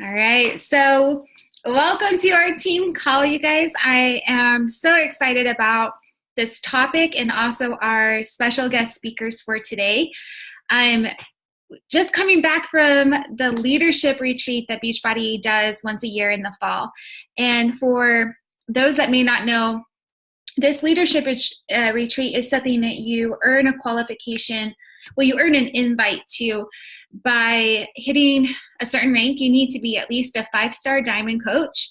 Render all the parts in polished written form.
All right. So, welcome to our team call, you guys. I am so excited about this topic and also our special guest speakers for today. I'm just coming back from the leadership retreat that Beachbody does once a year in the fall. And for those that may not know, this leadership retreat is something that you earn a qualification. Well, you earn an invite to by hitting a certain rank. You need to be at least a 5-star diamond coach,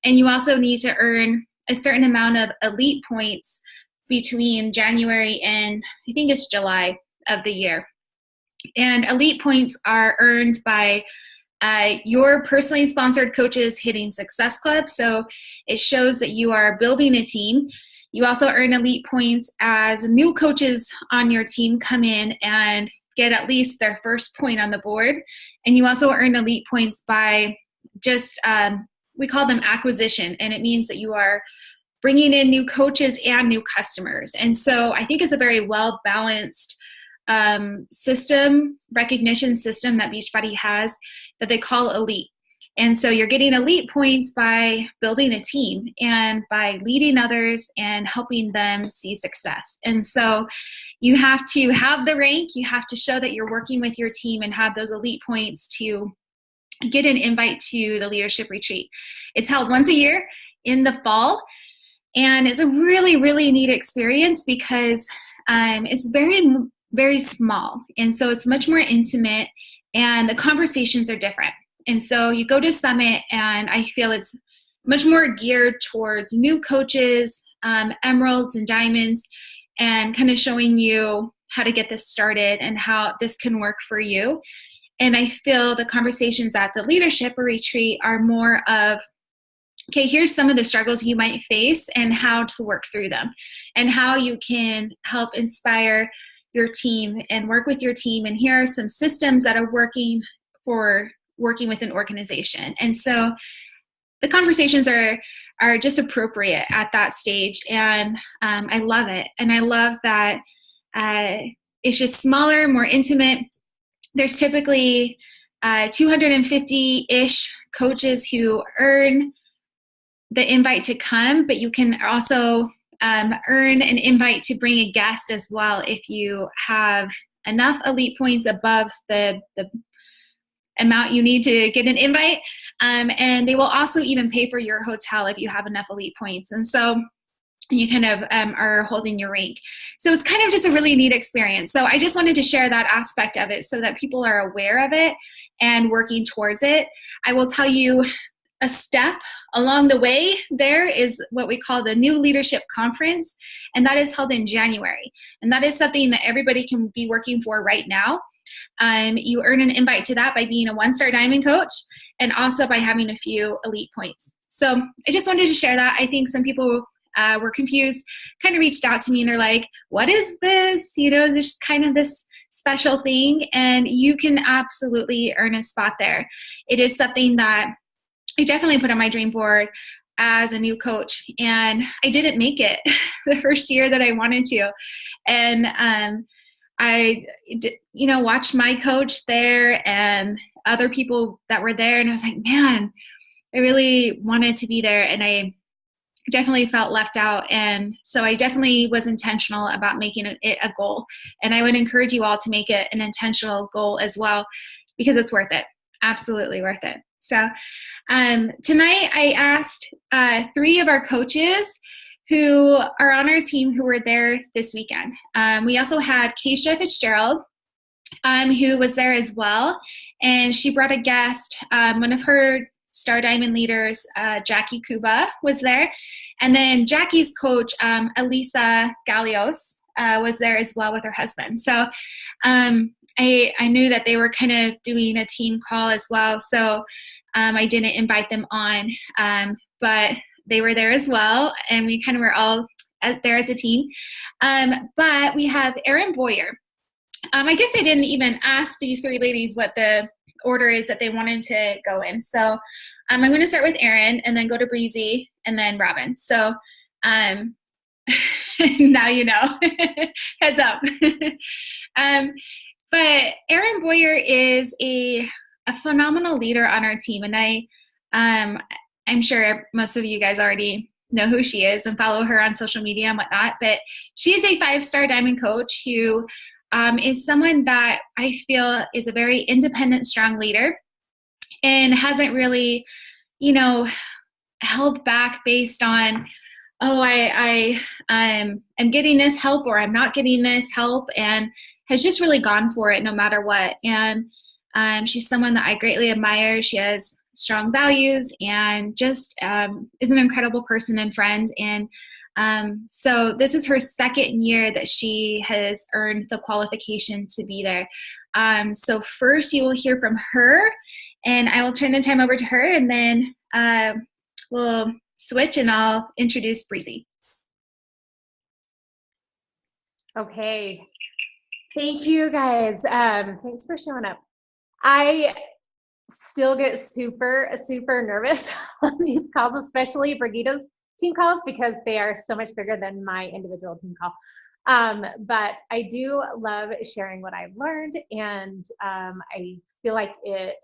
and you also need to earn a certain amount of elite points between January and I think it's July of the year. And elite points are earned by your personally sponsored coaches hitting Success Club. So it shows that you are building a team. You also earn elite points as new coaches on your team come in and get at least their first point on the board. And you also earn elite points by just, we call them acquisition. And it means that you are bringing in new coaches and new customers. And so I think it's a very well-balanced recognition system that Beachbody has that they call elite. And so you're getting elite points by building a team and by leading others and helping them see success. And so you have to have the rank, you have to show that you're working with your team and have those elite points to get an invite to the leadership retreat. It's held once a year in the fall, and it's a really, really neat experience because it's very small. And so it's much more intimate and the conversations are different. And so you go to Summit and I feel it's much more geared towards new coaches, emeralds and diamonds, and kind of showing you how to get this started and how this can work for you. And I feel the conversations at the leadership retreat are more of, okay, here's some of the struggles you might face and how to work through them and how you can help inspire your team and work with your team. And here are some systems that are working for working with an organization. And so the conversations are just appropriate at that stage. And I love it. And I love that it's just smaller, more intimate. There's typically 250-ish coaches who earn the invite to come, but you can also earn an invite to bring a guest as well if you have enough elite points above the amount you need to get an invite. And they will also even pay for your hotel if you have enough elite points. And so you kind of are holding your rank. So it's kind of just a really neat experience. So I just wanted to share that aspect of it so that people are aware of it and working towards it. I will tell you a step along the way there is what we call the New Leadership Conference, and that is held in January. And that is something that everybody can be working for right now. You earn an invite to that by being a 1-star diamond coach and also by having a few elite points. So I just wanted to share that. I think some people were confused, kind of reached out to me and they're like, what is this? You know, there's kind of this special thing, and you can absolutely earn a spot there. It is something that I definitely put on my dream board as a new coach, and I didn't make it the first year that I wanted to. And I, watched my coach there and other people that were there, and I was like, man, I really wanted to be there, and I definitely felt left out. And so I definitely was intentional about making it a goal. And I would encourage you all to make it an intentional goal as well, because it's worth it. Absolutely worth it. So tonight I asked 3 of our coaches who are on our team who were there this weekend. We also had Keisha Fitzgerald, who was there as well. And she brought a guest, one of her Star Diamond leaders, Jackie Kuba, was there. And then Jackie's coach, Elisa Galios, was there as well with her husband. So I knew that they were kind of doing a team call as well. So I didn't invite them on, but they were there as well. And we kind of were all there as a team. But we have Erin Boyer. I guess I didn't even ask these 3 ladies what the order is that they wanted to go in. So I'm going to start with Erin and then go to Breezie and then Robyn. So now you know. Heads up. But Erin Boyer is a a phenomenal leader on our team. And I'm sure most of you guys already know who she is and follow her on social media and whatnot, but she is a 5-star diamond coach who is someone that I feel is a very independent, strong leader and hasn't really, held back based on, oh, I am getting this help or I'm not getting this help, and has just really gone for it no matter what. And she's someone that I greatly admire. She has strong values and just is an incredible person and friend. And so this is her second year that she has earned the qualification to be there. So first you will hear from her, and I will turn the time over to her, and then we'll switch and I'll introduce Breezie. Okay. Thank you guys. Thanks for showing up. I still get super nervous on these calls, especially Brigitte's team calls, because they are so much bigger than my individual team call. But I do love sharing what I've learned, and I feel like it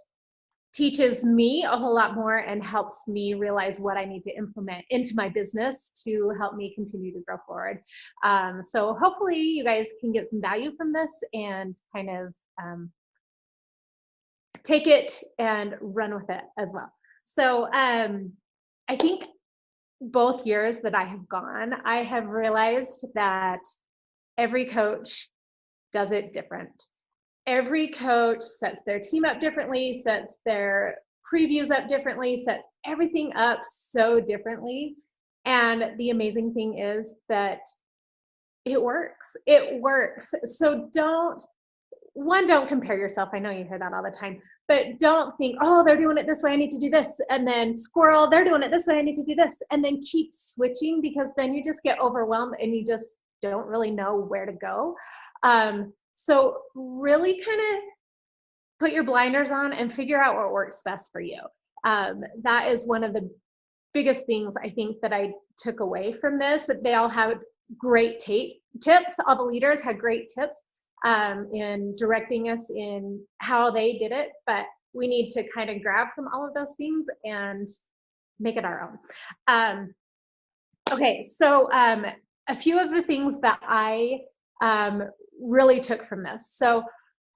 teaches me a whole lot more and helps me realize what I need to implement into my business to help me continue to grow forward. So hopefully you guys can get some value from this and kind of take it and run with it as well. So I think both years that I have gone, I have realized that every coach does it different. Every coach sets their team up differently, sets their previews up differently, sets everything up so differently. And the amazing thing is that it works. It works. So don't compare yourself. I know you hear that all the time, but don't think, oh, they're doing it this way, I need to do this. And then squirrel, they're doing it this way, I need to do this. And then keep switching, because then you just get overwhelmed and you just don't really know where to go. So really kind of put your blinders on and figure out what works best for you. That is one of the biggest things I think that I took away from this, that they all had great tips. All the leaders had great tips in directing us in how they did it, but we need to kind of grab from all of those things and make it our own. Okay, so a few of the things that I really took from this. So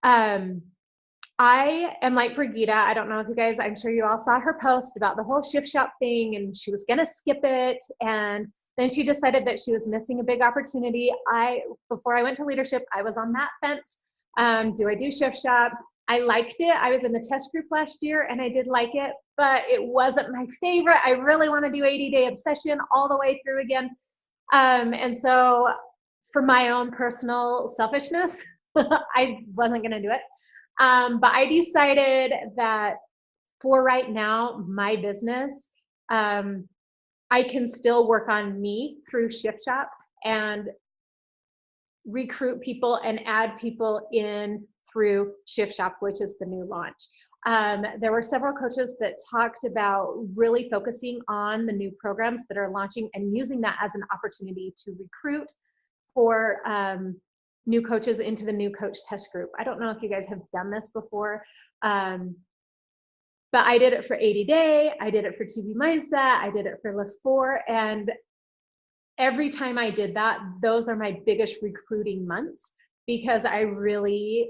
I am like Brigitte. I don't know if you guys, I'm sure you all saw her post about the whole shift shop thing, and she was gonna skip it, and then she decided that she was missing a big opportunity. Before I went to leadership, I was on that fence. Do I do shift shop? I liked it. I was in the test group last year and I did like it, but it wasn't my favorite. I really want to do 80-day obsession all the way through again. And so for my own personal selfishness, I wasn't going to do it. But I decided that for right now, my business, I can still work on me through Shift Shop and recruit people and add people in through Shift Shop, which is the new launch. There were several coaches that talked about really focusing on the new programs that are launching and using that as an opportunity to recruit for new coaches into the new coach test group. I don't know if you guys have done this before, but I did it for 80-day, I did it for TV Mindset, I did it for Lift 4, and every time I did that, those are my biggest recruiting months, because I really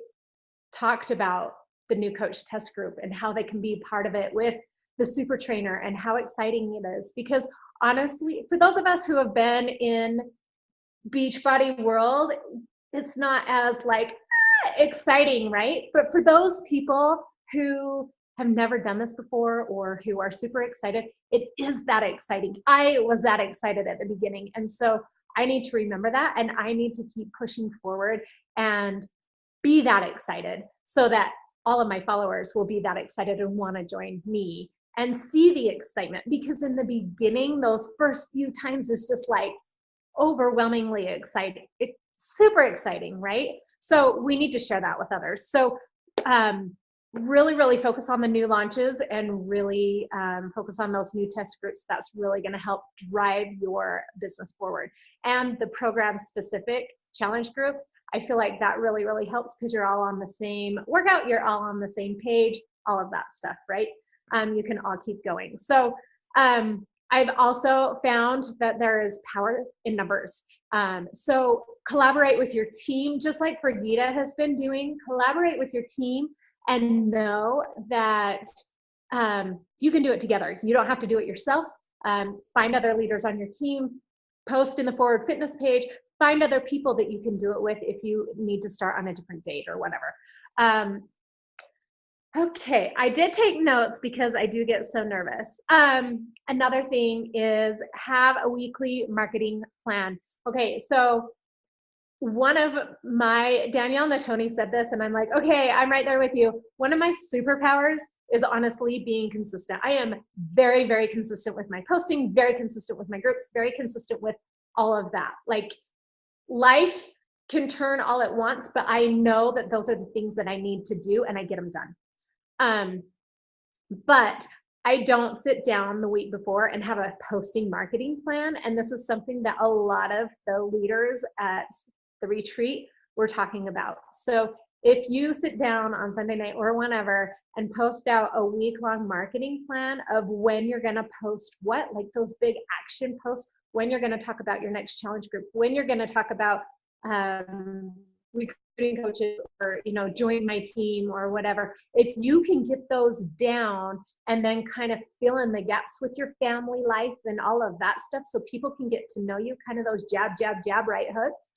talked about the new coach test group and how they can be part of it with the super trainer and how exciting it is. Because honestly, for those of us who have been in Beachbody world, it's not as like exciting, right? But for those people who have never done this before or who are super excited, it is that exciting. I was that excited at the beginning. And so I need to remember that, and I need to keep pushing forward and be that excited so that all of my followers will be that excited and want to join me and see the excitement. Because in the beginning, those first few times is just like overwhelmingly exciting. It's super exciting, right? So we need to share that with others. So really focus on the new launches and really focus on those new test groups. That's really going to help drive your business forward. And the program specific challenge groups, I feel like that really helps, because you're all on the same workout, you're all on the same page, all of that stuff, right? You can all keep going. So I've also found that there is power in numbers. So collaborate with your team, just like Brigida has been doing. Collaborate with your team and know that you can do it together. You don't have to do it yourself. Find other leaders on your team, post in the Forward Fitness page, find other people that you can do it with if you need to start on a different date or whatever. Okay, I did take notes because I do get so nervous. Another thing is have a weekly marketing plan. Okay, so one of my, Danielle Natoni said this, and I'm like, okay, I'm right there with you. One of my superpowers is honestly being consistent. I am very, very consistent with my posting, very consistent with my groups, very consistent with all of that. Like, life can turn all at once, but I know that those are the things that I need to do, and I get them done. But I don't sit down the week before and have a posting marketing plan. And this is something that a lot of the leaders at the retreat were talking about. So if you sit down on Sunday night or whenever and post out a week-long marketing plan of when you're going to post what, like those big action posts, when you're going to talk about your next challenge group, when you're going to talk about recruiting coaches, or join my team or whatever, if you can get those down and then kind of fill in the gaps with your family life and all of that stuff so people can get to know you, kind of those jab, jab, jab, right hooks,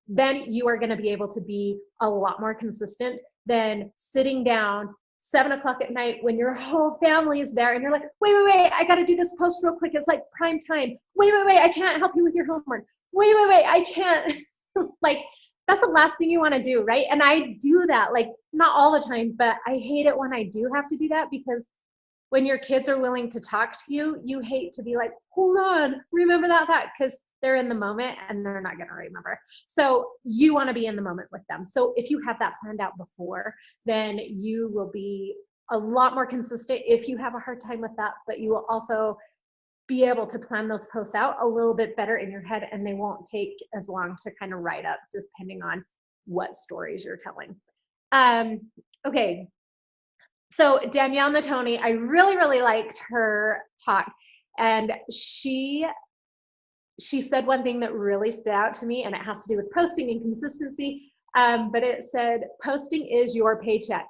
then you are going to be able to be a lot more consistent than sitting down 7 o'clock at night when your whole family is there and you're like, wait, I got to do this post real quick. It's like prime time. Wait, I can't help you with your homework. Wait, I can't. Like, that's the last thing you want to do, right? And I do that, like, not all the time, but I hate it when I do have to do that, because when your kids are willing to talk to you, you hate to be like, hold on, remember that, because they're in the moment and they're not going to remember. So you want to be in the moment with them. So if you have that planned out before, then you will be a lot more consistent if you have a hard time with that, but you will also be able to plan those posts out a little bit better in your head, and they won't take as long to kind of write up, depending on what stories you're telling. Okay. So Danielle Natoni, I really, really liked her talk. And she said one thing that really stood out to me, and it has to do with posting and consistency. But it said, posting is your paycheck.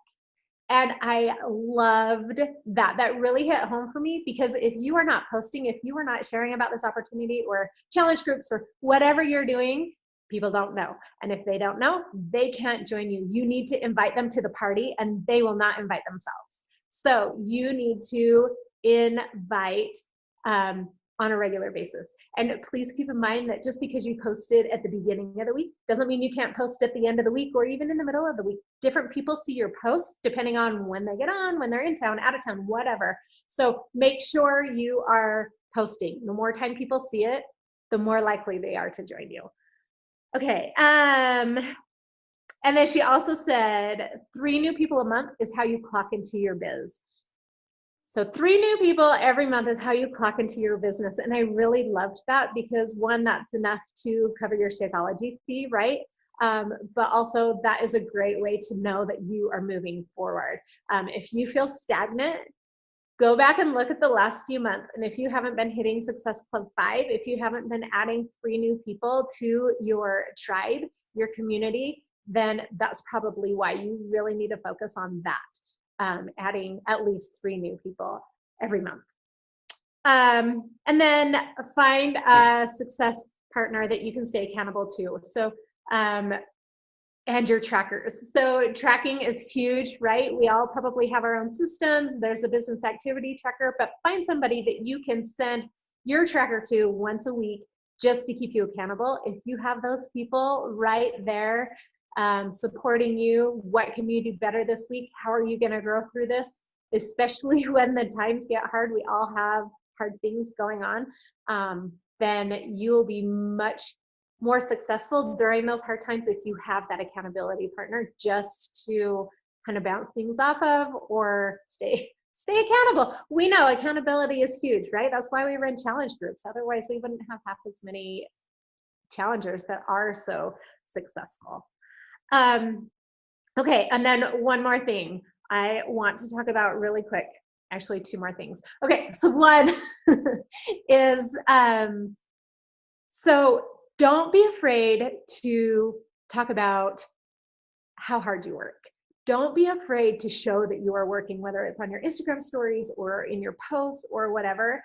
And I loved that. That really hit home for me, because if you are not posting, if you are not sharing about this opportunity or challenge groups or whatever you're doing, people don't know. And if they don't know, they can't join you. You need to invite them to the party, and they will not invite themselves. So you need to invite on a regular basis. And please keep in mind that just because you posted at the beginning of the week doesn't mean you can't post at the end of the week or even in the middle of the week. Different people see your posts depending on when they get on, when they're in town, out of town, whatever. So make sure you are posting. The more time people see it, the more likely they are to join you. Okay. And then she also said 3 new people a month is how you clock into your biz. So 3 new people every month is how you clock into your business. And I really loved that, because one, that's enough to cover your Shakeology fee, right? But also that is a great way to know that you are moving forward. If you feel stagnant, go back and look at the last few months. And if you haven't been hitting Success Club 5, if you haven't been adding 3 new people to your tribe, your community, then that's probably why you really need to focus on that. Adding at least 3 new people every month. And then find a success partner that you can stay accountable to. So, and your trackers. So tracking is huge, right? We all probably have our own systems. There's a business activity tracker, but find somebody that you can send your tracker to once a week just to keep you accountable. If you have those people right there, supporting you, what can you do better this week? How are you going to grow through this? Especially when the times get hard, we all have hard things going on. Then you will be much more successful during those hard times if you have that accountability partner just to kind of bounce things off of or stay accountable. We know accountability is huge, right? That's why we run challenge groups. Otherwise, we wouldn't have half as many challengers that are so successful. Okay, and then one more thing. I want to talk about really quick, actually 2 more things. Okay, so one is, so don't be afraid to talk about how hard you work. Don't be afraid to show that you are working, whether it's on your Instagram stories or in your posts or whatever.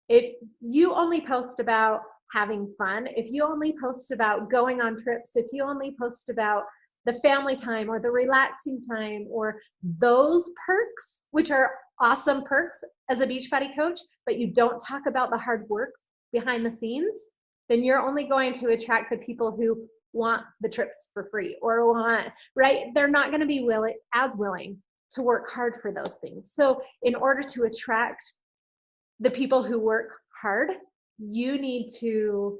If you only post about having fun, if you only post about going on trips, if you only post about the family time or the relaxing time or those perks, which are awesome perks as a Beachbody coach, but you don't talk about the hard work behind the scenes, then you're only going to attract the people who want the trips for free or want, right? They're not going to be as willing to work hard for those things. So in order to attract the people who work hard, you need to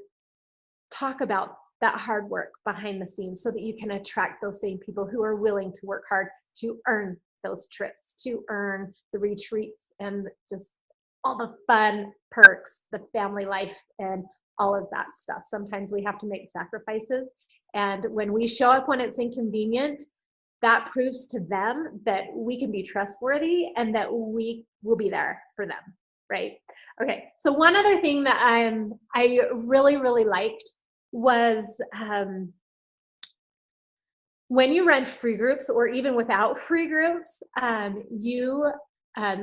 talk about that hard work behind the scenes so that you can attract those same people who are willing to work hard to earn those trips, to earn the retreats and just all the fun perks, the family life and all of that stuff. Sometimes we have to make sacrifices. And when we show up when it's inconvenient, that proves to them that we can be trustworthy and that we will be there for them, right? Okay, so one other thing that I really, really liked was when you run free groups or even without free groups,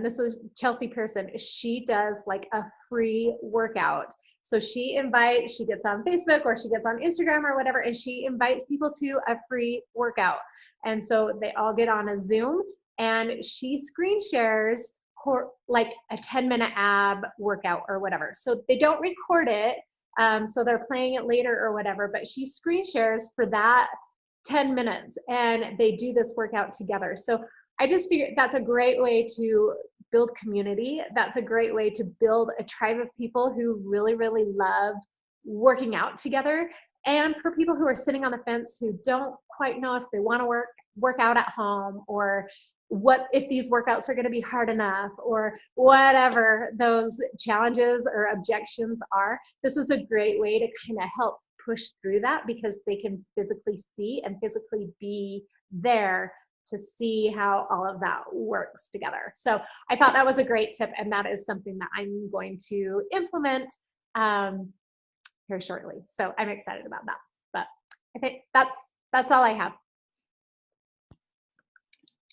this was Chelsea Pearson. She does like a free workout. So she gets on Facebook or she gets on Instagram or whatever, and she invites people to a free workout. And so they all get on a Zoom and she screen shares like a 10-minute ab workout or whatever. So they don't record it. So they're playing it later or whatever, but she screen shares for that 10 minutes and they do this workout together. So I just figured that's a great way to build community. That's a great way to build a tribe of people who really, really love working out together. And for people who are sitting on the fence who don't quite know if they want to work out at home or what if these workouts are going to be hard enough or whatever those challenges or objections are, this is a great way to kind of help push through that because they can physically see and physically be there to see how all of that works together. So I thought that was a great tip, and that is something that I'm going to implement here shortly. So I'm excited about that. But I think that's all I have.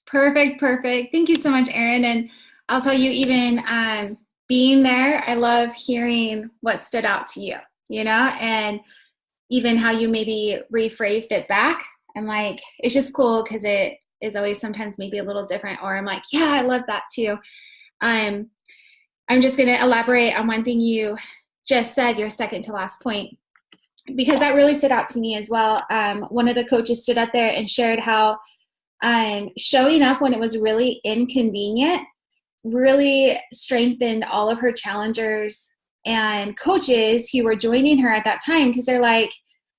Perfect. Thank you so much, Erin. And I'll tell you, even being there, I love hearing what stood out to you, and even how you maybe rephrased it back. I'm like, it's just cool because it is always sometimes maybe a little different, or I'm like, yeah, I love that too. I'm just going to elaborate on one thing you just said, your second to last point, because that really stood out to me as well. One of the coaches stood up there and shared how showing up when it was really inconvenient really strengthened all of her challengers and coaches who were joining her at that time, because they're like,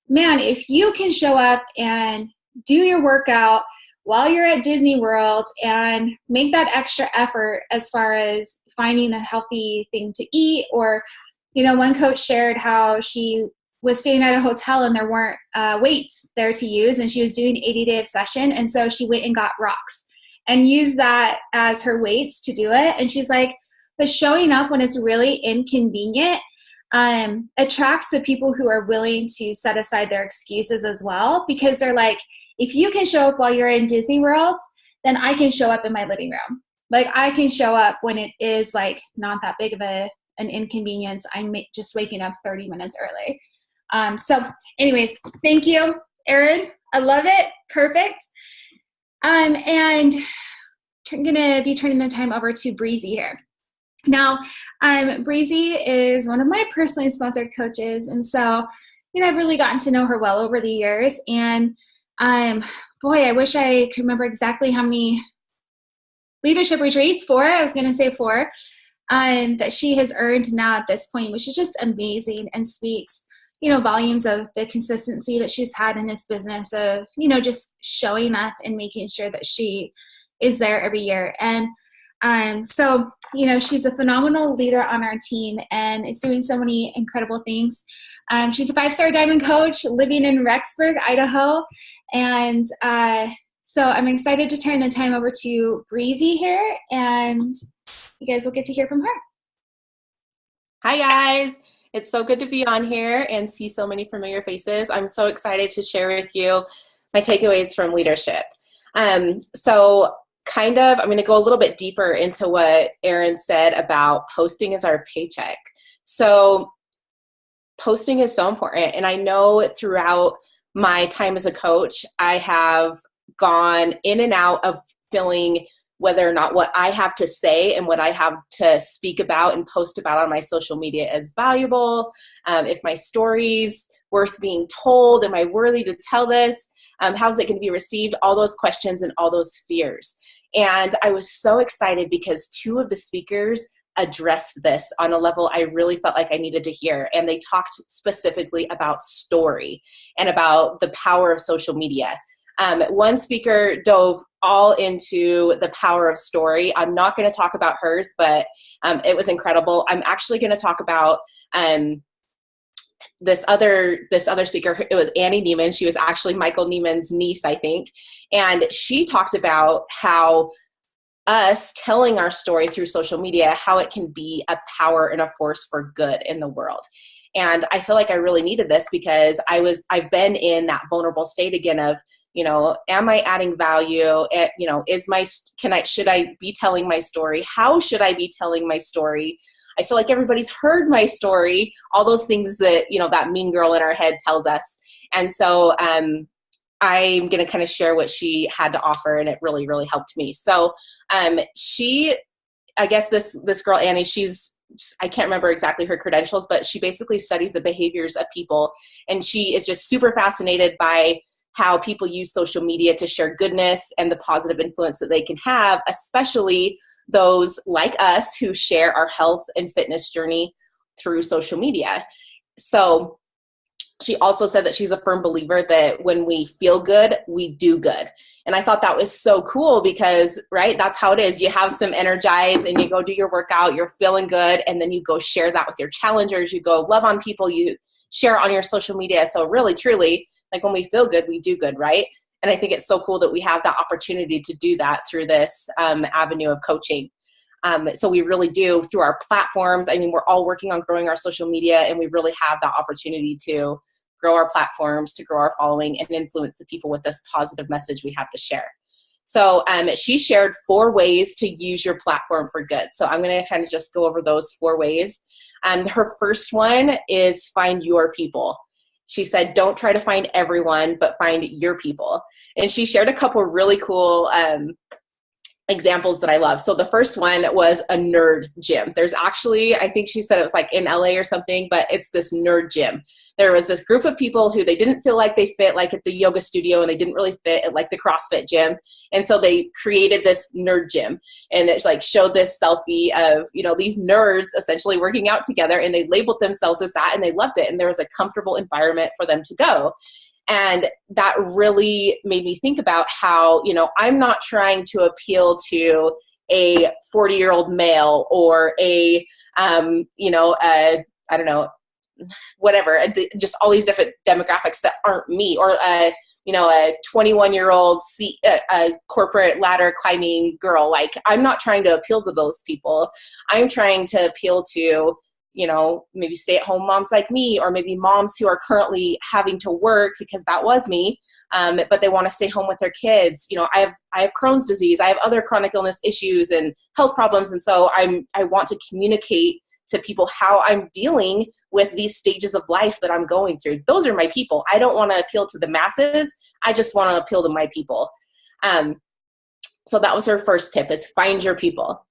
man, if you can show up and do your workout while you're at Disney World and make that extra effort as far as finding a healthy thing to eat, or, one coach shared how she was staying at a hotel and there weren't weights there to use, and she was doing 80-day obsession, and so she went and got rocks and used that as her weights to do it. And she's like, but showing up when it's really inconvenient attracts the people who are willing to set aside their excuses as well, because they're like, if you can show up while you're in Disney World, then I can show up in my living room. Like, I can show up when it is like not that big of an inconvenience. I'm just waking up 30 minutes early. So anyways, thank you, Erin. I love it. Perfect. And I'm going to be turning the time over to Breezie here. Now, Breezie is one of my personally sponsored coaches. And so, I've really gotten to know her well over the years. And boy, I wish I could remember exactly how many leadership retreats, 4, I was going to say 4, that she has earned now at this point, which is just amazing and speaks, volumes of the consistency that she's had in this business of, just showing up and making sure that she is there every year. And so, she's a phenomenal leader on our team and is doing so many incredible things. She's a 5-star diamond coach living in Rexburg, Idaho. And So I'm excited to turn the time over to Breezie here, and you guys will get to hear from her. Hi guys, it's so good to be on here and see so many familiar faces. I'm so excited to share with you my takeaways from leadership. I'm going to go a little bit deeper into what Erin said about posting as our paycheck. So posting is so important, and I know throughout my time as a coach, I have gone in and out of feeling whether or not what I have to say and what I have to speak about and post about on my social media is valuable, if my story's worth being told, am I worthy to tell this, how's it going to be received, all those questions and all those fears. And I was so excited because two of the speakers addressed this on a level I really felt like I needed to hear. And they talked specifically about story and about the power of social media. One speaker dove all into the power of story. I'm not going to talk about hers, but it was incredible. I'm actually going to talk about this other speaker. It was Annie Neiman. She was actually Michael Neiman's niece, I think. And she talked about how us telling our story through social media, how it can be a power and a force for good in the world. And I feel like I really needed this because I've been in that vulnerable state again of, am I adding value? Should I be telling my story? How should I be telling my story? I feel like everybody's heard my story, all those things that, that mean girl in our head tells us. And so, I'm going to kind of share what she had to offer, and it really, really helped me. So, I guess this girl, Annie, I can't remember exactly her credentials, but she basically studies the behaviors of people. And she is just super fascinated by how people use social media to share goodness and the positive influence that they can have, especially those like us who share our health and fitness journey through social media. So she also said that she's a firm believer that when we feel good, we do good. And I thought that was so cool because, right, that's how it is. You have some energize and you go do your workout, you're feeling good, and then you go share that with your challengers, you go love on people, you share on your social media. So really, truly, like when we feel good, we do good, right? And I think it's so cool that we have that opportunity to do that through this avenue of coaching. So we really do through our platforms. I mean, we're all working on growing our social media, and we really have that opportunity to grow our platforms, to grow our following, and influence the people with this positive message we have to share. So she shared 4 ways to use your platform for good. So I'm going to kind of just go over those 4 ways. Her first one is find your people. She said, don't try to find everyone, but find your people. And she shared a couple really cool examples that I love. So the first one was a nerd gym. There's actually, I think she said it was like in LA or something, but it's this nerd gym. There was this group of people who they didn't feel like they fit like at the yoga studio, and they didn't really fit at like the CrossFit gym. And so they created this nerd gym, and it's like showed this selfie of, these nerds essentially working out together, and they labeled themselves as that, and they loved it. And there was a comfortable environment for them to go. And that really made me think about how, I'm not trying to appeal to a 40-year-old male or I don't know, whatever, just all these different demographics that aren't me, or a 21-year-old corporate ladder climbing girl. Like, I'm not trying to appeal to those people. I'm trying to appeal to maybe stay-at-home moms like me, or maybe moms who are currently having to work, because that was me, but they want to stay home with their kids. I have Crohn's disease, I have other chronic illness issues and health problems, and so I want to communicate to people how I'm dealing with these stages of life that I'm going through. Those are my people. I don't want to appeal to the masses. I just want to appeal to my people. So that was her first tip, is find your people.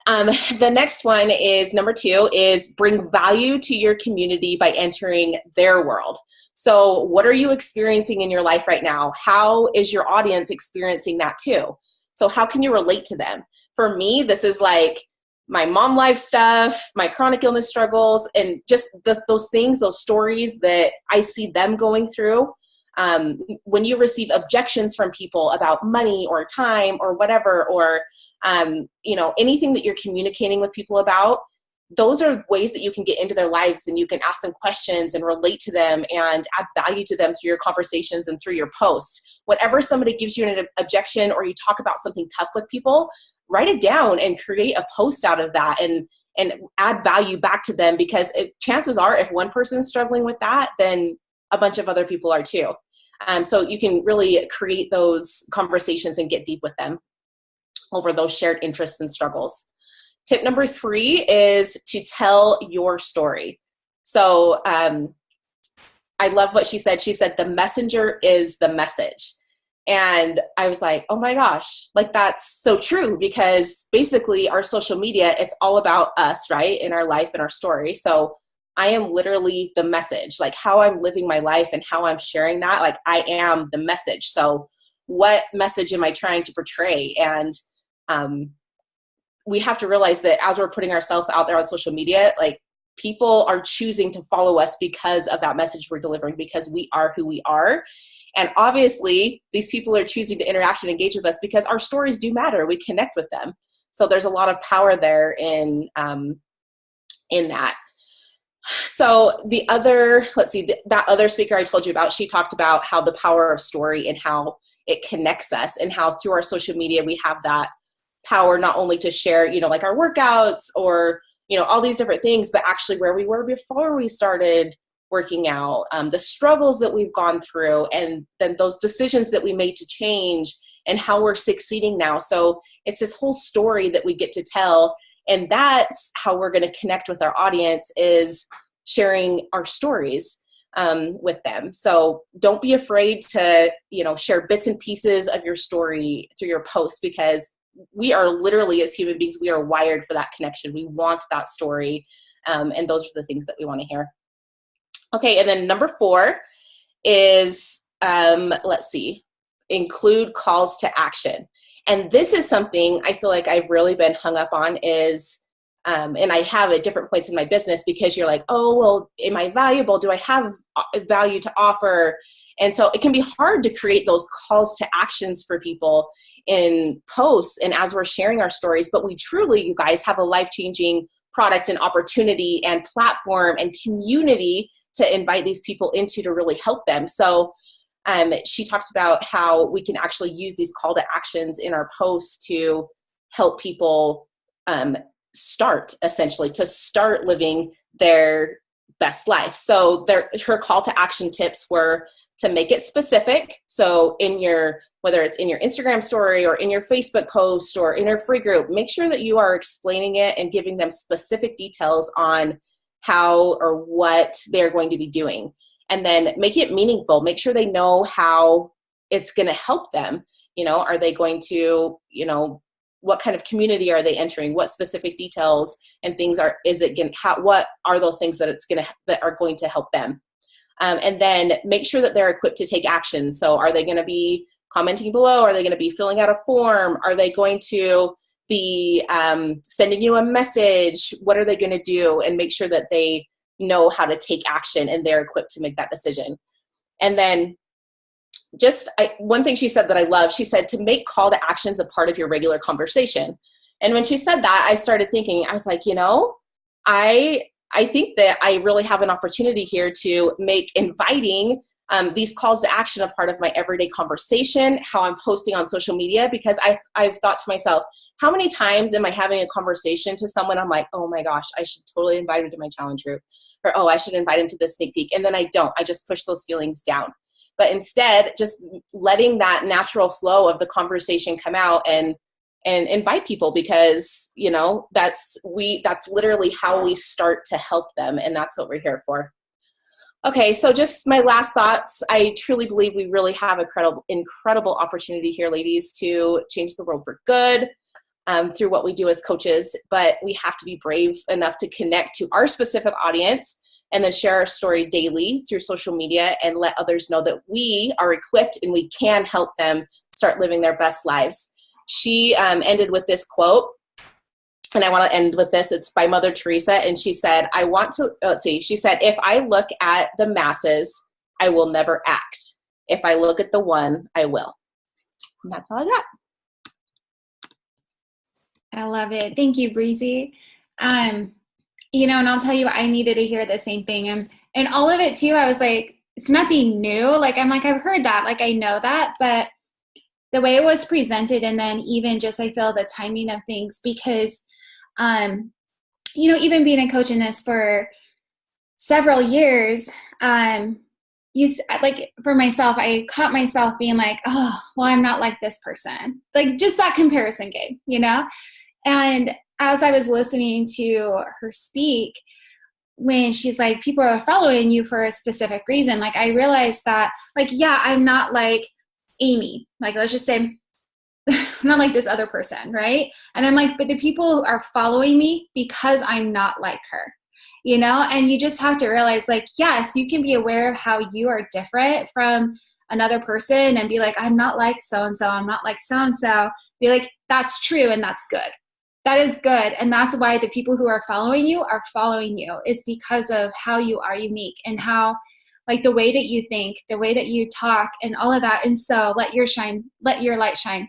The next one is number 2 is bring value to your community by entering their world. So what are you experiencing in your life right now? How is your audience experiencing that too? So how can you relate to them? For me, this is like my mom life stuff, my chronic illness struggles, and just those things, those stories that I see them going through. When you receive objections from people about money or time or whatever, or, anything that you're communicating with people about, those are ways that you can get into their lives, and you can ask them questions and relate to them and add value to them through your conversations and through your posts. Whenever somebody gives you an objection or you talk about something tough with people, write it down and create a post out of that and add value back to them, because chances are if one person's struggling with that, then a bunch of other people are too. So you can really create those conversations and get deep with them over those shared interests and struggles. Tip number 3 is to tell your story. So I love what she said. She said, the messenger is the message. And I was like, oh my gosh, like that's so true, because basically our social media, it's all about us, right? In our life and our story. So I am literally the message, like how I'm living my life and how I'm sharing that. Like I am the message. So what message am I trying to portray? And we have to realize that as we're putting ourselves out there on social media, like people are choosing to follow us because of that message we're delivering, because we are who we are. And obviously these people are choosing to interact and engage with us because our stories do matter. We connect with them. So there's a lot of power there in that. So the other, that other speaker I told you about, she talked about how the power of story and how it connects us, and how through our social media, we have that power not only to share, like our workouts or, all these different things, but actually where we were before we started working out, the struggles that we've gone through, and then those decisions that we made to change and how we're succeeding now. So it's this whole story that we get to tell. And that's how we're going to connect with our audience, is sharing our stories with them. So don't be afraid to, share bits and pieces of your story through your posts, because we are literally, as human beings, we are wired for that connection. We want that story. And those are the things that we want to hear. Okay. And then number 4 is, include calls to action. And this is something I feel like I've really been hung up on is, and I have at different points in my business, because you're like, oh, well, am I valuable? Do I have value to offer? And so it can be hard to create those calls to actions for people in posts and as we're sharing our stories. But we truly, you guys, have a life-changing product and opportunity and platform and community to invite these people into to really help them. So she talked about how we can actually use these call to actions in our posts to help people start living their best life. So her call to action tips were to make it specific. So whether it's in your Instagram story or in your Facebook post or in your free group, make sure that you are explaining it and giving them specific details on how or what they're going to be doing. And then make it meaningful. Make sure they know how it's going to help them. Are they going to, what kind of community are they entering? What specific details and things what are those things that are going to help them? And then make sure that they're equipped to take action. So are they going to be commenting below? Are they going to be filling out a form? Are they going to be sending you a message? What are they going to do? And make sure that they know how to take action and they're equipped to make that decision. And then one thing she said that I love, she said to make call to actions a part of your regular conversation. And when she said that, I started thinking, I was like, I think that I really have an opportunity here to make inviting these calls to action a part of my everyday conversation, how I'm posting on social media, because I've thought to myself, how many times am I having a conversation to someone? I'm like, oh my gosh, I should totally invite him to my challenge group, or, oh, I should invite him to the sneak peek. And then I don't, I just push those feelings down. But instead, just letting that natural flow of the conversation come out and invite people, because, that's literally how we start to help them. And that's what we're here for. Okay, so just my last thoughts. I truly believe we really have an incredible opportunity here, ladies, to change the world for good through what we do as coaches. But we have to be brave enough to connect to our specific audience and then share our story daily through social media and let others know that we are equipped and we can help them start living their best lives. She ended with this quote, and I want to end with this. It's by Mother Teresa, and she said, she said, if I look at the masses, I will never act. If I look at the one, I will. And that's all I got. I love it. Thank you, Breezie. and I'll tell you, I needed to hear the same thing. And all of it too, I was like, it's nothing new. Like, I'm like, I've heard that, like, I know that, but the way it was presented, and then even just, I feel the timing of things, because, even being a coach in this for several years, like for myself, I caught myself being like, oh, well, I'm not like this person. Like, just that comparison game, And as I was listening to her speak, when she's like, people are following you for a specific reason, like, I realized that, like, yeah, I'm not like Amy. Like, let's just say, I'm not like this other person, right? And I'm like, but the people are following me because I'm not like her, And you just have to realize, like, yes, you can be aware of how you are different from another person and be like, I'm not like so-and-so, I'm not like so-and-so. Be like, that's true, and that's good. That is good. And that's why the people who are following you is because of how you are unique and how, like, the way that you think, the way that you talk, and all of that. And so let your light shine,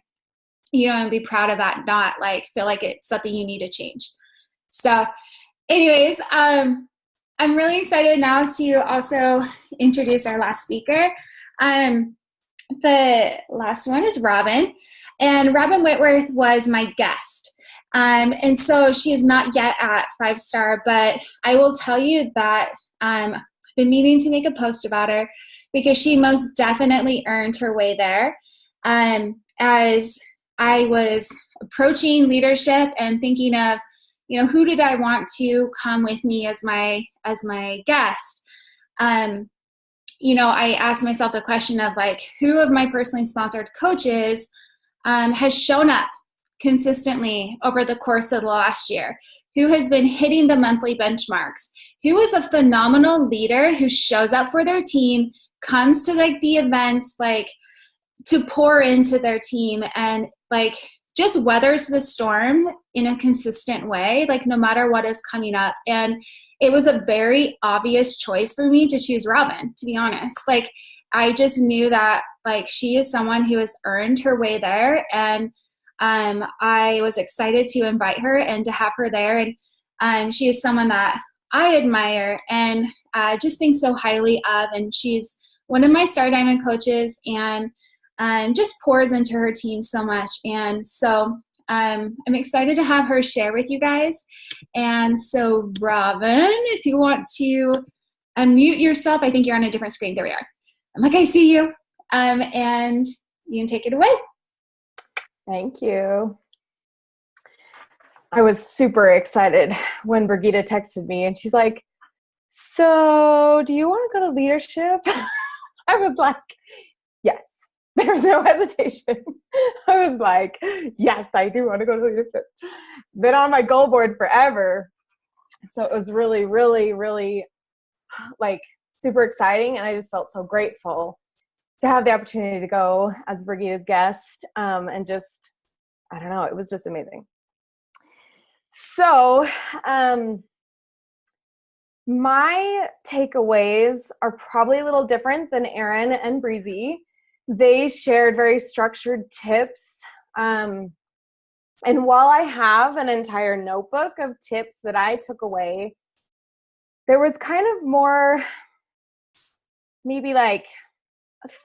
and be proud of that, not like feel like it's something you need to change. So anyways, I'm really excited now to also introduce our last speaker. The last one is Robyn, and Robyn Whitworth was my guest. And so she is not yet at 5-star, but I will tell you that I've been meaning to make a post about her, because she most definitely earned her way there. As I was approaching leadership and thinking of, who did I want to come with me as my guest? I asked myself the question of, like, who of my personally sponsored coaches has shown up consistently over the course of the last year, who has been hitting the monthly benchmarks, who is a phenomenal leader who shows up for their team, comes to, like, the events, like, to pour into their team, and, like, just weathers the storm in a consistent way, like, no matter what is coming up. And it was a very obvious choice for me to choose Robyn, to be honest. Like, I just knew that, like, she is someone who has earned her way there, and I was excited to invite her and to have her there. And she is someone that I admire and just think so highly of. And she's one of my Star Diamond coaches, and just pours into her team so much. And so I'm excited to have her share with you guys. And so, Robyn, if you want to unmute yourself, I think you're on a different screen. There we are. I'm like, I see you. And you can take it away. Thank you. I was super excited when Brigitte texted me and she's like, so do you want to go to leadership? I was like, yes. There's no hesitation. I was like, yes, I do want to go to leadership. It's been on my goal board forever. So it was really, really, really, like, super exciting. And I just felt so grateful to have the opportunity to go as Brigitte's guest, and just, I don't know, it was just amazing. So my takeaways are probably a little different than Erin and Breezie. They shared very structured tips. And while I have an entire notebook of tips that I took away, there was kind of more maybe like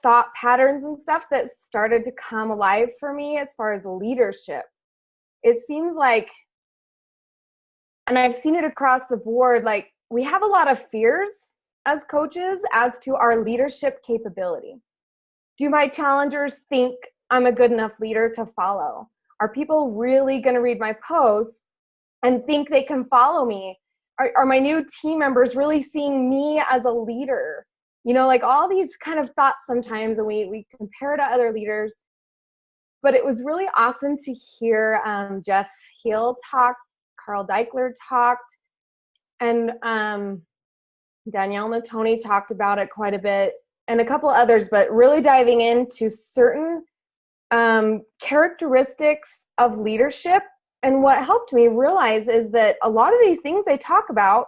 thought patterns and stuff that started to come alive for me as far as leadership. It seems like, and I've seen it across the board, like, we have a lot of fears as coaches as to our leadership capability. Do my challengers think I'm a good enough leader to follow? Are people really going to read my posts and think they can follow me? Are my new team members really seeing me as a leader? You know, like, all these kind of thoughts sometimes, and we compare to other leaders. But it was really awesome to hear Jeff Heel talk, Carl Deichler talked, and Danielle Matoni talked about it quite a bit, and a couple others, but really diving into certain characteristics of leadership. And what helped me realize is that a lot of these things they talk about,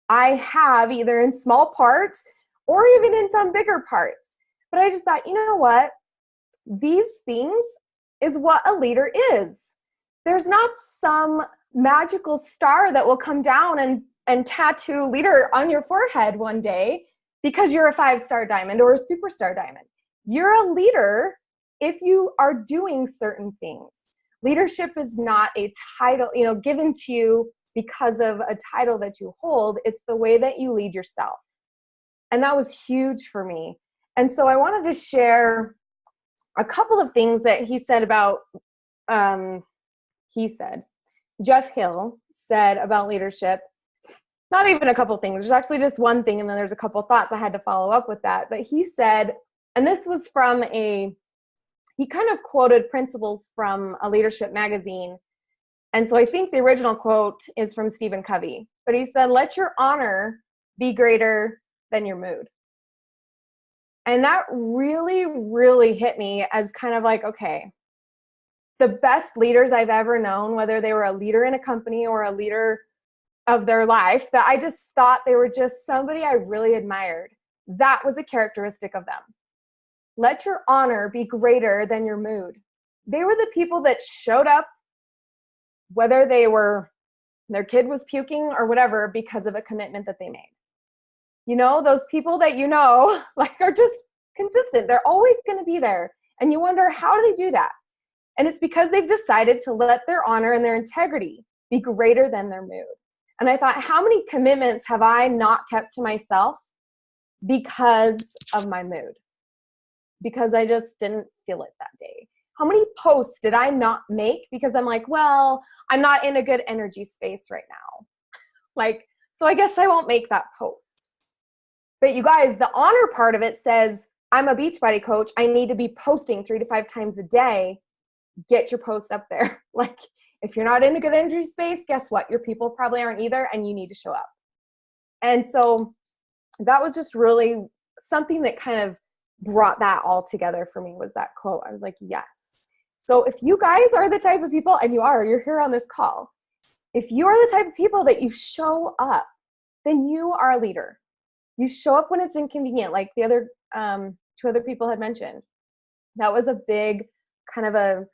I have either in small parts or even in some bigger parts. But I just thought, you know what? These things is what a leader is. There's not some magical star that will come down and tattoo leader on your forehead one day because you're a 5-star diamond or a superstar diamond. You're a leader if you are doing certain things. Leadership is not a title, given to you because of a title that you hold. It's the way that you lead yourself. And that was huge for me. And so I wanted to share a couple of things that he said about, Jeff Hill said about leadership. Not even a couple of things. There's actually just one thing, and then there's a couple of thoughts I had to follow up with that. But he said, and this was from he kind of quoted principles from a leadership magazine. And so I think the original quote is from Stephen Covey. But he said, let your honor be greater than your mood. And that really, really hit me as kind of like, okay, the best leaders I've ever known, whether they were a leader in a company or a leader of their life, that I just thought they were just somebody I really admired. That was a characteristic of them. Let your honor be greater than your mood. They were the people that showed up, whether their kid was puking or whatever, because of a commitment that they made. Those people that are just consistent. They're always going to be there. And you wonder, how do they do that? And it's because they've decided to let their honor and their integrity be greater than their mood. And I thought, how many commitments have I not kept to myself because of my mood? Because I just didn't feel it that day. How many posts did I not make because I'm like, well, I'm not in a good energy space right now. So I guess I won't make that post. But you guys, the honor part of it says, I'm a Beachbody coach. I need to be posting 3 to 5 times a day. Get your post up there. If you're not in a good energy space, guess what? Your people probably aren't either, and you need to show up. And so that was just really something that kind of brought that all together for me, was that quote. I was like, yes. So if you guys are the type of people, and you're here on this call, if you are the type of people that you show up, then you are a leader. You show up when it's inconvenient, like the other 2 other people had mentioned. That was a big kind of a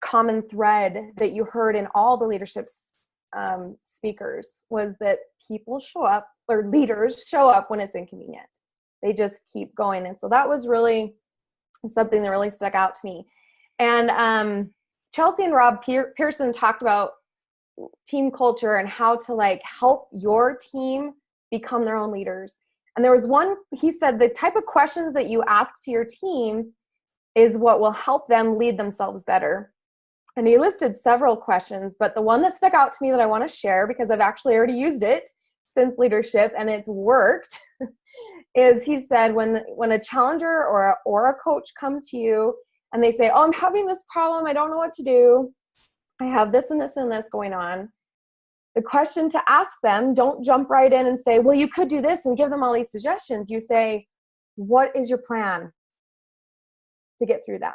common thread that you heard in all the leadership speakers, was that people show up, or leaders show up when it's inconvenient. They just keep going. And so that was really something that really stuck out to me. And Chelsea and Rob Pearson talked about team culture and how to help your team become their own leaders. And there was one, he said, the type of questions that you ask to your team is what will help them lead themselves better. And he listed several questions, but the one that stuck out to me that I want to share, because I've actually already used it since leadership and it's worked, is he said, when a challenger or a coach comes to you and they say, oh, I'm having this problem, I don't know what to do, I have this and this and this going on. The question to ask them, don't jump right in and say, well, you could do this, and give them all these suggestions. You say, what is your plan to get through that?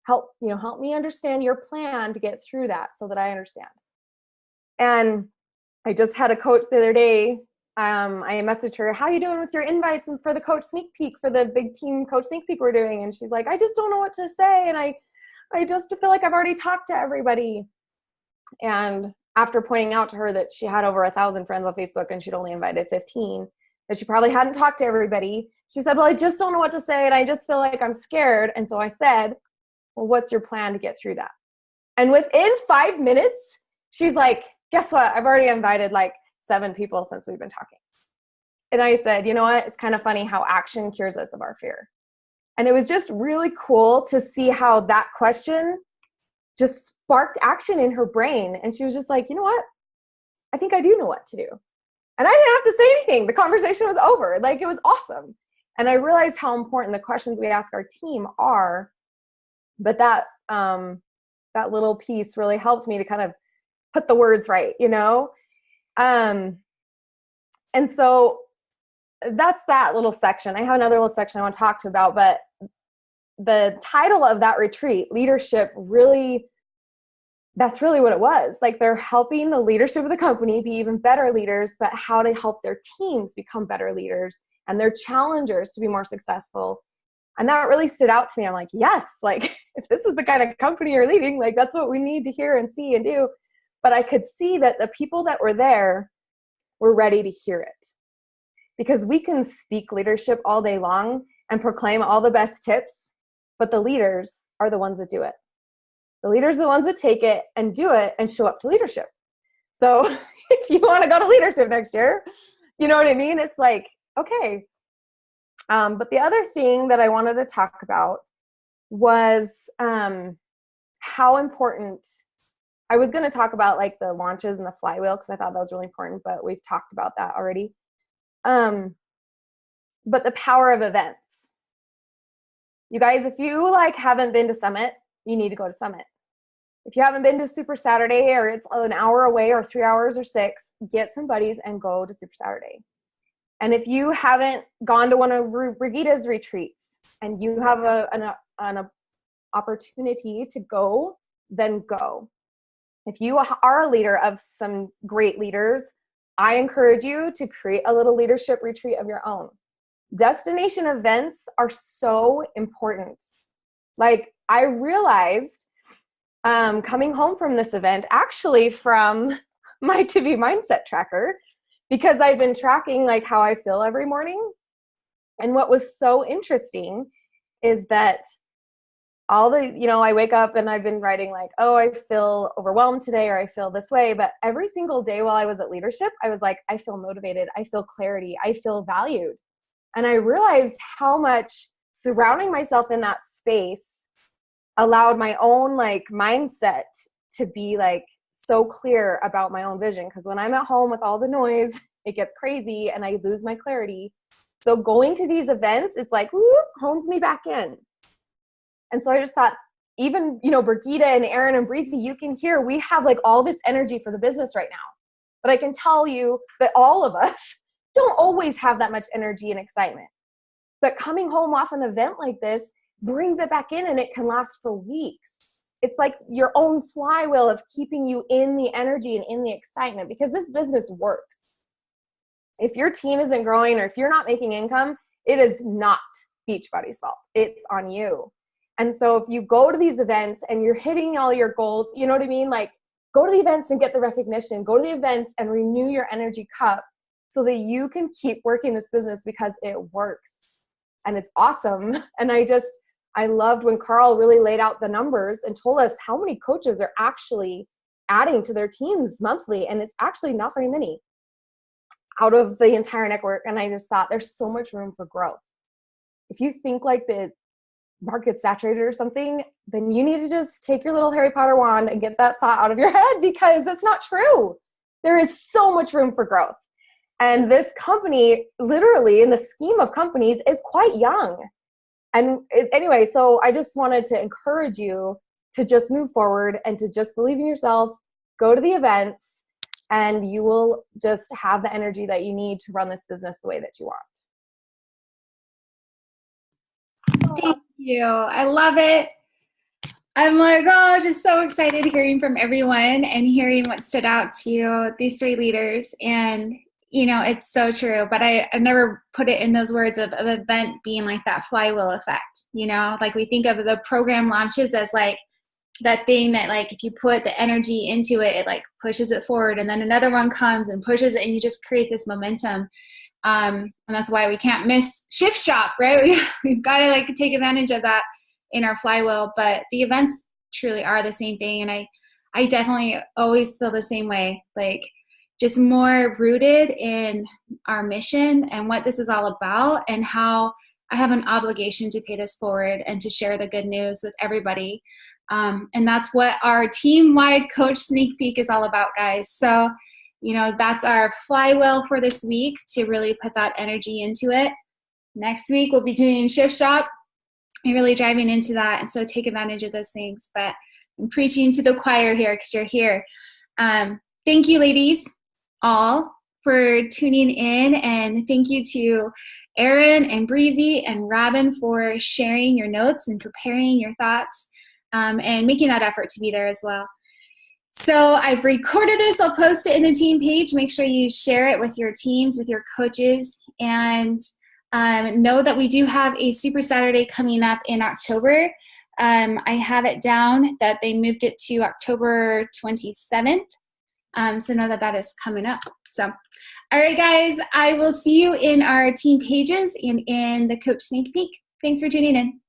Help me understand your plan to get through that so that I understand. And I just had a coach the other day. I messaged her, how are you doing with your invites and for the coach sneak peek, for the big team coach sneak peek we're doing? And she's like, I just don't know what to say. And I just feel like I've already talked to everybody. And after pointing out to her that she had over 1,000 friends on Facebook and she'd only invited 15, that she probably hadn't talked to everybody, she said, well, I just don't know what to say. And I just feel like I'm scared. And so I said, well, what's your plan to get through that? And within 5 minutes, she's like, guess what? I've already invited 7 people since we've been talking. And I said, you know what? It's kind of funny how action cures us of our fear. And it was just really cool to see how that question just sparked action in her brain. And she was just like, you know what? I think I do know what to do. And I didn't have to say anything. The conversation was over. It was awesome. And I realized how important the questions we ask our team are. But that little piece really helped me to kind of put the words right, And so that's that little section. I have another little section I want to talk to about, but the title of that retreat, leadership, really, that's really what it was. They're helping the leadership of the company be even better leaders, but how to help their teams become better leaders and their challengers to be more successful. And that really stood out to me. I'm like, yes, if this is the kind of company you're leading, that's what we need to hear and see and do. but I could see that the people that were there were ready to hear it. Because we can speak leadership all day long and proclaim all the best tips, but the leaders are the ones that do it. The leaders are the ones that take it and do it and show up to leadership. So if you want to go to leadership next year, you know what I mean? It's like, okay. But the other thing that I wanted to talk about was how important, I was going to talk about like the launches and the flywheel because I thought that was really important, but we've talked about that already. But the power of events. You guys, if you like haven't been to Summit, you need to go to Summit. If you haven't been to Super Saturday, or it's an hour away or 3 hours or 6, get some buddies and go to Super Saturday. And if you haven't gone to one of Brigida's retreats and you have an opportunity to go, then go. If you are a leader of some great leaders, I encourage you to create a little leadership retreat of your own. Destination events are so important. Like I realized coming home from this event, actually from my To Be Mindset tracker, because I've been tracking like how I feel every morning. And what was so interesting is that all the, I wake up and I've been writing like, oh, I feel overwhelmed today, or I feel this way. But every single day while I was at leadership, I was like, I feel motivated. I feel clarity. I feel valued. And I realized how much surrounding myself in that space allowed my own like mindset to be like so clear about my own vision. Because when I'm at home with all the noise, it gets crazy and I lose my clarity. So going to these events, it's like, whoop, hones me back in. And so I just thought, even, Brigida and Erin and Breezie, you can hear we have like all this energy for the business right now. But I can tell you that all of us don't always have that much energy and excitement. But coming home off an event like this brings it back in, and it can last for weeks. It's like your own flywheel of keeping you in the energy and in the excitement, because this business works. If your team isn't growing or if you're not making income, it is not Beachbody's fault. It's on you. And so if you go to these events and you're hitting all your goals, you know what I mean? Like go to the events and get the recognition, go to the events and renew your energy cup so that you can keep working this business, because it works and it's awesome. And I loved when Carl really laid out the numbers and told us how many coaches are actually adding to their teams monthly. And it's actually not very many out of the entire network. And I just thought there's so much room for growth. If you think like the market's saturated or something, then you need to just take your little Harry Potter wand and get that thought out of your head, because that's not true. There is so much room for growth. And this company, literally in the scheme of companies, is quite young. And anyway, so I just wanted to encourage you to just move forward and to just believe in yourself, go to the events, and you will just have the energy that you need to run this business the way that you want. Thank you. I love it. I'm like, oh, just so excited hearing from everyone and hearing what stood out to you, these 3 leaders. And, it's so true. But I've never put it in those words of an event being like that flywheel effect. Like we think of the program launches as like that thing that like if you put the energy into it, it like pushes it forward. And then another one comes and pushes it, and you just create this momentum. And that's why we can't miss Shift Shop, right? We've got to like take advantage of that in our flywheel. But the events truly are the same thing. And I definitely always feel the same way, like just more rooted in our mission and what this is all about, and how I have an obligation to pay this forward and to share the good news with everybody. And that's what our team-wide coach sneak peek is all about, guys. So that's our flywheel for this week, to really put that energy into it. Next week, we'll be doing Shift Shop and really driving into that. And so take advantage of those things. But I'm preaching to the choir here because you're here. Thank you, ladies, all, for tuning in. And thank you to Erin and Breezie and Robyn for sharing your notes and preparing your thoughts and making that effort to be there as well. So I've recorded this. I'll post it in the team page. Make sure you share it with your teams, with your coaches, and know that we do have a Super Saturday coming up in October. I have it down that they moved it to October 27th. So know that that is coming up. So, all right, guys, I will see you in our team pages and in the coach sneak peek. Thanks for tuning in.